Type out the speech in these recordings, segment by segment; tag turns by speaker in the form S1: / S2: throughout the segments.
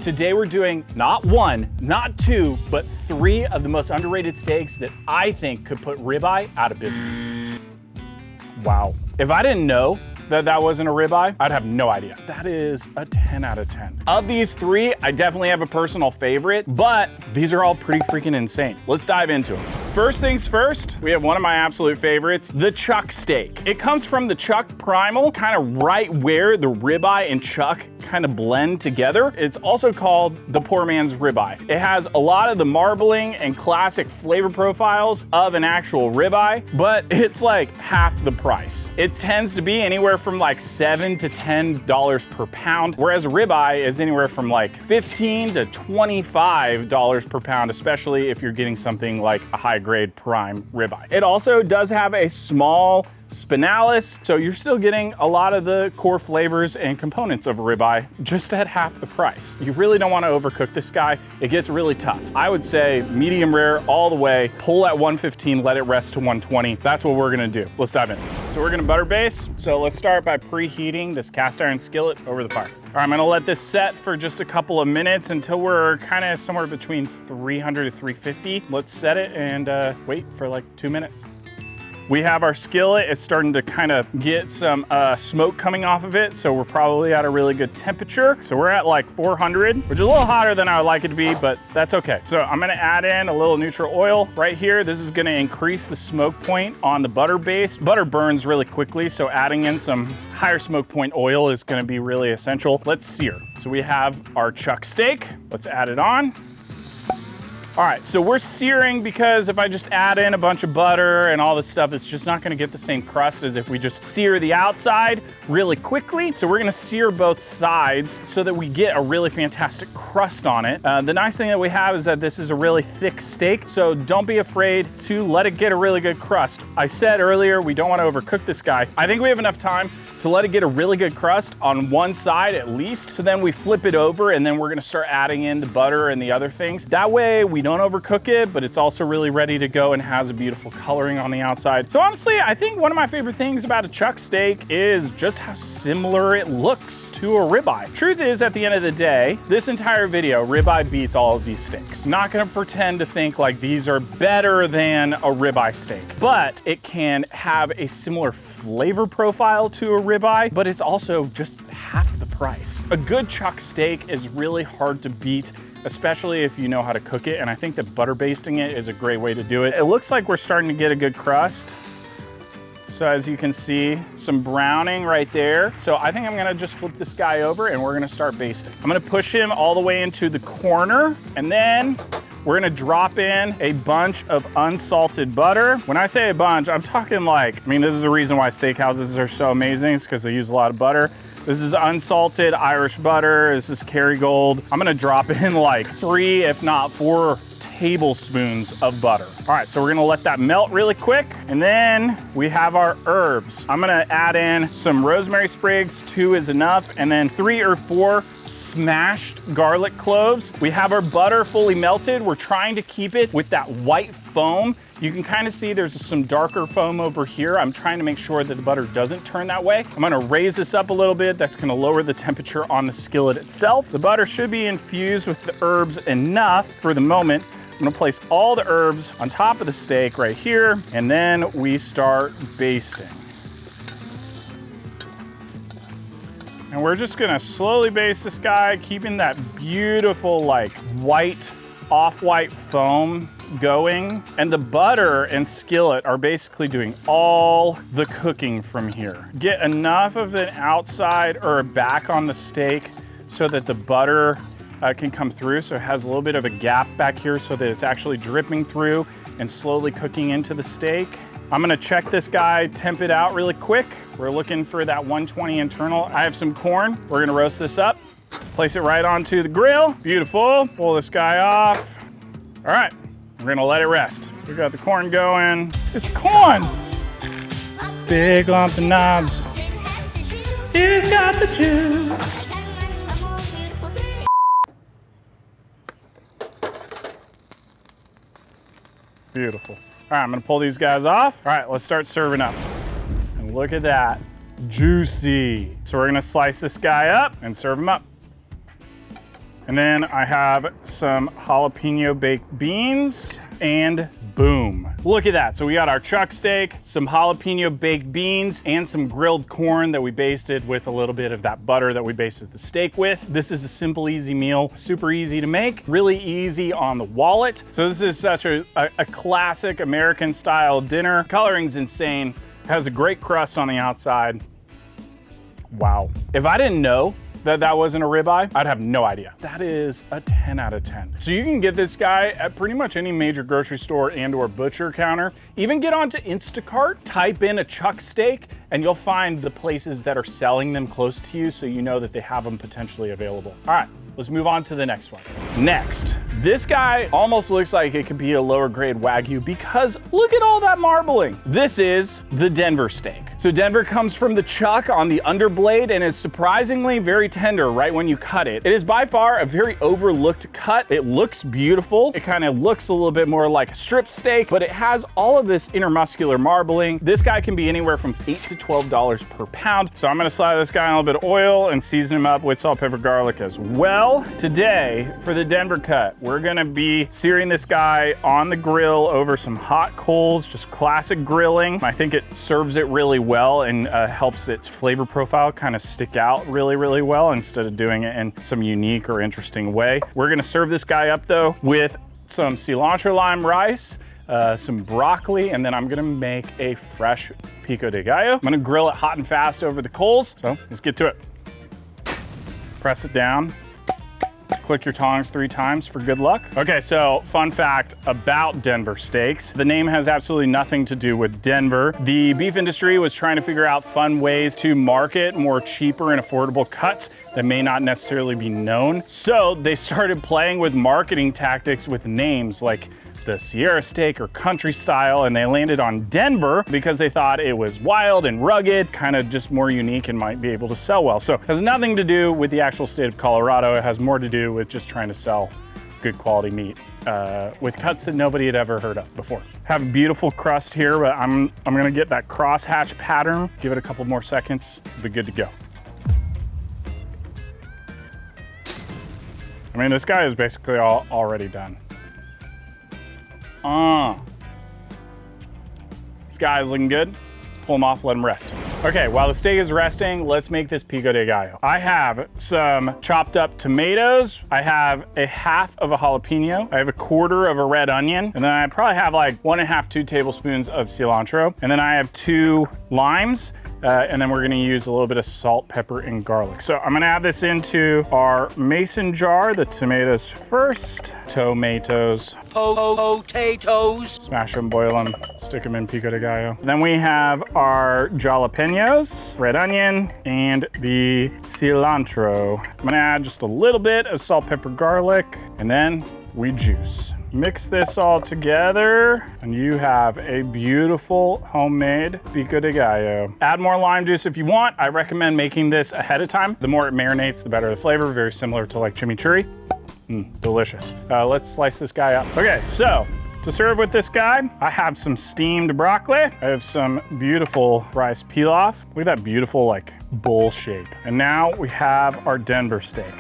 S1: Today we're doing not one, not two, but three of the most underrated steaks that I think could put ribeye out of business. Wow. If I didn't know that wasn't a ribeye, I'd have no idea. That is a 10 out of 10. Of these three, I definitely have a personal favorite, but these are all pretty freaking insane. Let's dive into them. First things first, we have one of my absolute favorites, the chuck steak. It comes from the chuck primal, kind of right where the ribeye and chuck kind of blend together. It's also called the poor man's ribeye. It has a lot of the marbling and classic flavor profiles of an actual ribeye, but it's like half the price. It tends to be anywhere from like $7 to $10 per pound, whereas a ribeye is anywhere from like $15 to $25 per pound, especially if you're getting something like a high grade prime ribeye. It also does have a small spinalis, so you're still getting a lot of the core flavors and components of a ribeye just at half the price. You really don't want to overcook this guy. It gets really tough. I would say medium rare all the way, pull at 115, let it rest to 120. That's what we're gonna do. Let's dive in. So we're gonna butter base. So let's start by preheating this cast iron skillet over the fire. All right, I'm gonna let this set for just a couple of minutes until we're kind of somewhere between 300 to 350. Let's set it and wait for like 2 minutes. We have our skillet. It's starting to kind of get some smoke coming off of it, so we're probably at a really good temperature. So we're at like 400, which is a little hotter than I would like it to be, but that's okay. So I'm gonna add in a little neutral oil right here. This is gonna increase the smoke point on the butter base. Butter burns really quickly, so adding in some higher smoke point oil is gonna be really essential. Let's sear. So we have our chuck steak. Let's add it on. All right, so we're searing because if I just add in a bunch of butter and all this stuff, it's just not gonna get the same crust as if we just sear the outside really quickly. So we're gonna sear both sides so that we get a really fantastic crust on it. The nice thing that we have is that this is a really thick steak, so don't be afraid to let it get a really good crust. I said earlier, we don't wanna overcook this guy. I think we have enough time to let it get a really good crust on one side at least. So then we flip it over and then we're gonna start adding in the butter and the other things. That way we don't overcook it, but it's also really ready to go and has a beautiful coloring on the outside. So honestly, I think one of my favorite things about a chuck steak is just how similar it looks to a ribeye. Truth is, at the end of the day, this entire video, ribeye beats all of these steaks. Not gonna pretend to think like these are better than a ribeye steak, but it can have a similar flavor profile to a ribeye, but it's also just half the price. A good chuck steak is really hard to beat, especially if you know how to cook it, and I think that butter basting it is a great way to do it. It looks like we're starting to get a good crust. So as you can see, some browning right there. So I think I'm gonna just flip this guy over and we're gonna start basting. I'm gonna push him all the way into the corner, and then we're gonna drop in a bunch of unsalted butter. When I say a bunch, I'm talking like, I mean, this is the reason why steakhouses are so amazing, is because they use a lot of butter. This is unsalted Irish butter. This is Kerrygold. I'm gonna drop in like 3, if not 4 tablespoons of butter. All right, so we're gonna let that melt really quick. And then we have our herbs. I'm gonna add in some rosemary sprigs, 2 is enough, and then 3 or 4 smashed garlic cloves. We have our butter fully melted. We're trying to keep it with that white foam. You can kind of see there's some darker foam over here. I'm trying to make sure that the butter doesn't turn that way. I'm gonna raise this up a little bit. That's gonna lower the temperature on the skillet itself. The butter should be infused with the herbs enough for the moment. I'm gonna place all the herbs on top of the steak right here, and then we start basting. And we're just gonna slowly baste this guy, keeping that beautiful like white, off-white foam going. And the butter and skillet are basically doing all the cooking from here. Get enough of an outside or a back on the steak so that the butter can come through, so it has a little bit of a gap back here so that it's actually dripping through and slowly cooking into the steak. I'm gonna check this guy, temp it out really quick. We're looking for that 120 internal. I have some corn. We're gonna roast this up, place it right onto the grill. Beautiful. Pull this guy off. All right, we're gonna let it rest. So we got the corn going. It's corn. Big lump of knobs. He's got the juice. Beautiful. All right, I'm gonna pull these guys off. All right, let's start serving up. And look at that, juicy. So we're gonna slice this guy up and serve him up. And then I have some jalapeno baked beans, and boom. Look at that. So we got our chuck steak, some jalapeno baked beans, and some grilled corn that we basted with a little bit of that butter that we basted the steak with. This is a simple, easy meal, super easy to make, really easy on the wallet. So this is such a classic American style dinner. Coloring's insane, has a great crust on the outside. Wow. If I didn't know that wasn't a ribeye, I'd have no idea. That is a 10 out of 10. So you can get this guy at pretty much any major grocery store and or butcher counter. Even get onto Instacart, type in a chuck steak, and you'll find the places that are selling them close to you so you know that they have them potentially available. All right, let's move on to the next one. Next, this guy almost looks like it could be a lower grade Wagyu because look at all that marbling. This is the Denver steak. So Denver comes from the chuck on the underblade and is surprisingly very tender right when you cut it. It is by far a very overlooked cut. It looks beautiful. It kind of looks a little bit more like a strip steak, but it has all of this intermuscular marbling. This guy can be anywhere from $8 to $12 per pound. So I'm gonna slide this guy in a little bit of oil and season him up with salt, pepper, garlic as well. Today, for the Denver cut, we're gonna be searing this guy on the grill over some hot coals, just classic grilling. I think it serves it really well and helps its flavor profile kind of stick out really, really well instead of doing it in some unique or interesting way. We're gonna serve this guy up though with some cilantro lime rice, some broccoli, and then I'm gonna make a fresh pico de gallo. I'm gonna grill it hot and fast over the coals, so let's get to it. Press it down. Click your tongs 3 times for good luck. Okay, so fun fact about Denver steaks. The name has absolutely nothing to do with Denver. The beef industry was trying to figure out fun ways to market more cheaper and affordable cuts that may not necessarily be known. So they started playing with marketing tactics with names like the Sierra steak or country style, and they landed on Denver because they thought it was wild and rugged, kind of just more unique and might be able to sell well. So it has nothing to do with the actual state of Colorado. It has more to do with just trying to sell good quality meat with cuts that nobody had ever heard of before. Have a beautiful crust here, but I'm gonna get that crosshatch pattern, give it a couple more seconds, be good to go. I mean, this guy is basically already done. This guy is looking good. Let's pull him off, let him rest. Okay, while the steak is resting, let's make this pico de gallo. I have some chopped up tomatoes. I have a half of a jalapeno. I have a quarter of a red onion. And then I probably have like 1.5, 2 tablespoons of cilantro. And then I have 2 limes. And then we're gonna use a little bit of salt, pepper, and garlic. So I'm gonna add this into our mason jar, the tomatoes first. Tomatoes. Potatoes. Smash them, boil them, stick them in pico de gallo. Then we have our jalapenos, red onion, and the cilantro. I'm gonna add just a little bit of salt, pepper, garlic, and then we juice. Mix this all together and you have a beautiful homemade pico de gallo. Add more lime juice if you want. I recommend making this ahead of time. The more it marinates, the better the flavor. Very similar to like chimichurri. Delicious. Let's slice this guy up. Okay, so to serve with this guy, I have some steamed broccoli. I have some beautiful rice pilaf. Look at that beautiful like bowl shape. And now we have our Denver steak.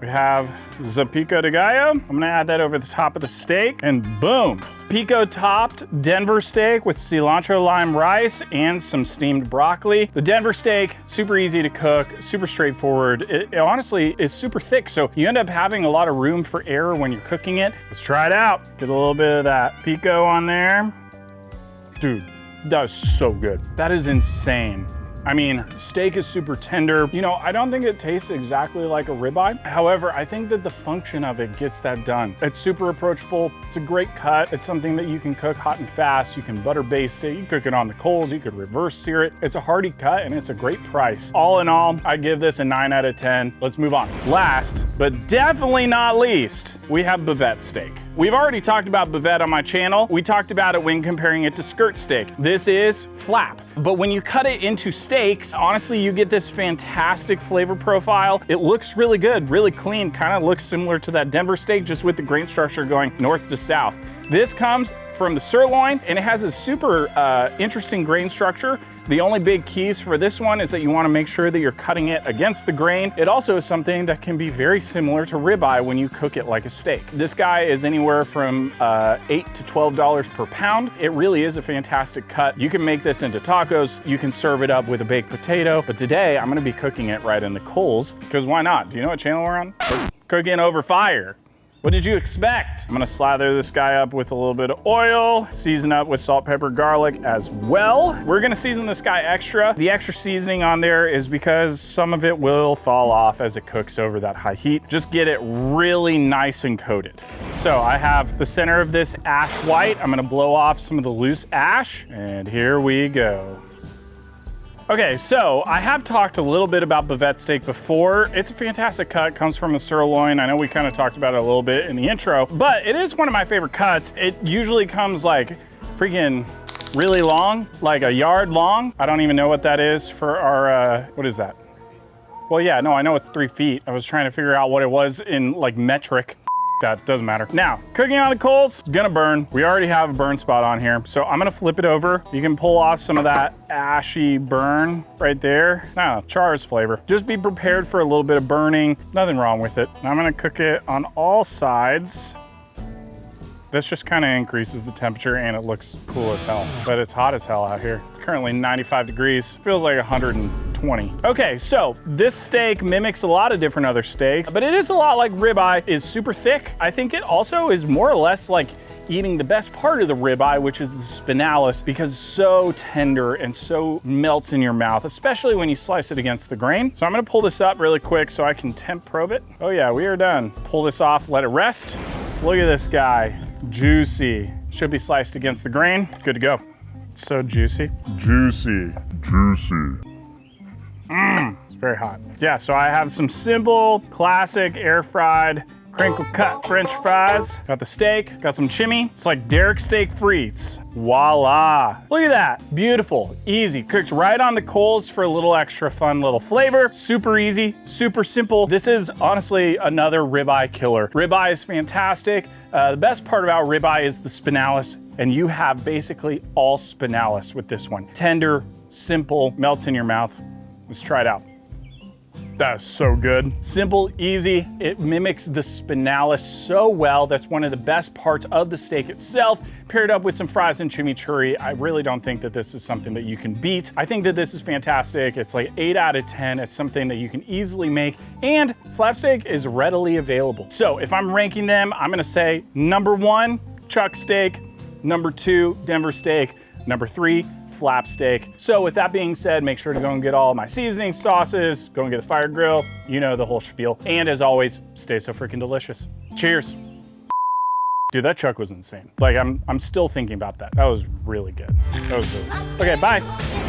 S1: We have the pico de gallo. I'm gonna add that over the top of the steak and boom. Pico topped Denver steak with cilantro lime rice and some steamed broccoli. The Denver steak, super easy to cook, super straightforward. It honestly is super thick, so you end up having a lot of room for error when you're cooking it. Let's try it out. Get a little bit of that pico on there. Dude, that is so good. That is insane. I mean, steak is super tender. You know, I don't think it tastes exactly like a ribeye. However, I think that the function of it gets that done. It's super approachable. It's a great cut. It's something that you can cook hot and fast. You can butter baste it. You can cook it on the coals. You could reverse sear it. It's a hearty cut and it's a great price. All in all, I give this a 9 out of 10. Let's move on. Last, but definitely not least, we have vette steak. We've already talked about vette on my channel. We talked about it when comparing it to skirt steak. This is flap, but when you cut it into steaks, honestly, you get this fantastic flavor profile. It looks really good, really clean, kind of looks similar to that Denver steak, just with the grain structure going north to south. This comes from the sirloin, and it has a super interesting grain structure. The only big keys for this one is that you want to make sure that you're cutting it against the grain. It also is something that can be very similar to ribeye when you cook it like a steak. This guy is anywhere from $8 to $12 per pound. It really is a fantastic cut. You can make this into tacos. You can serve it up with a baked potato. But today I'm going to be cooking it right in the coals, because why not? Do you know what channel we're on? Cooking over fire. What did you expect? I'm gonna slather this guy up with a little bit of oil, season up with salt, pepper, garlic as well. We're gonna season this guy extra. The extra seasoning on there is because some of it will fall off as it cooks over that high heat. Just get it really nice and coated. So I have the center of this ash white. I'm gonna blow off some of the loose ash, and here we go. Okay, so I have talked a little bit about vette steak before. It's a fantastic cut, comes from a sirloin. I know we kind of talked about it a little bit in the intro, but it is one of my favorite cuts. It usually comes like freaking really long, like a yard long. I don't even know what that is for our, what is that? Well, yeah, no, I know it's 3 feet. I was trying to figure out what it was in like metric. That doesn't matter. Now, cooking on the coals, gonna burn. We already have a burn spot on here, so I'm gonna flip it over. You can pull off some of that ashy burn right there. Now, char's flavor. Just be prepared for a little bit of burning. Nothing wrong with it. Now I'm gonna cook it on all sides. This just kind of increases the temperature and it looks cool as hell, but it's hot as hell out here. It's currently 95 degrees, feels like 120. Okay, so this steak mimics a lot of different other steaks, but it is a lot like ribeye. It's super thick. I think it also is more or less like eating the best part of the ribeye, which is the spinalis, because it's so tender and so melts in your mouth, especially when you slice it against the grain. So I'm gonna pull this up really quick so I can temp probe it. Oh yeah, we are done. Pull this off, let it rest. Look at this guy, juicy. Should be sliced against the grain, good to go. So juicy. Juicy. Juicy. It's very hot. Yeah, so I have some simple, classic air-fried, crinkle cut French fries. Got the steak, got some chimney. It's like Derek steak frites. Voila. Look at that, beautiful, easy. Cooked right on the coals for a little extra fun little flavor. Super easy, super simple. This is honestly another ribeye killer. Ribeye is fantastic. The best part about ribeye is the spinalis, and you have basically all spinalis with this one. Tender, simple, melts in your mouth. Let's try it out. That is so good. Simple, easy. It mimics the spinalis so well. That's one of the best parts of the steak itself. Paired up with some fries and chimichurri, I really don't think that this is something that you can beat. I think that this is fantastic. It's like 8 out of 10. It's something that you can easily make, and flap steak is readily available. So if I'm ranking them, I'm gonna say number 1, chuck steak, number 2, Denver steak, number 3, flap steak. So with that being said, make sure to go and get all my seasoning sauces, go and get a fire grill, you know the whole spiel. And as always, stay so freaking delicious. Cheers. Dude, that chuck was insane. Like I'm still thinking about that. That was really good. That was really good. Okay, bye.